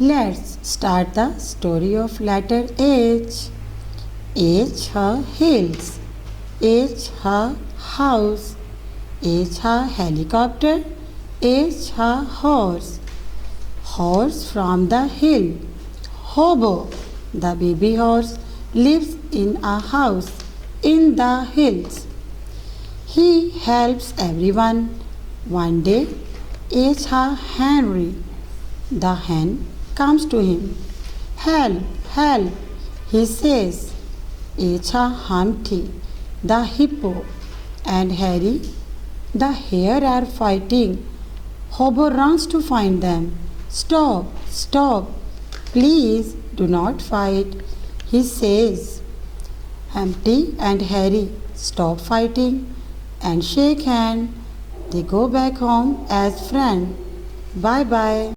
Let's start the story of letter H. H her hills, H her house, H her helicopter, H her horse. Horse from the hill. Hobo, the baby horse, lives in a house in the hills. He helps everyone. One day, H her Henry, the hen, comes to him. Help, help, he says. H her Humpty, the hippo, and Harry, the hare are fighting. Hobo runs to find them. Stop, stop, please do not fight, he says. Humpty and Harry stop fighting and shake hands. They go back home as friends. Bye bye.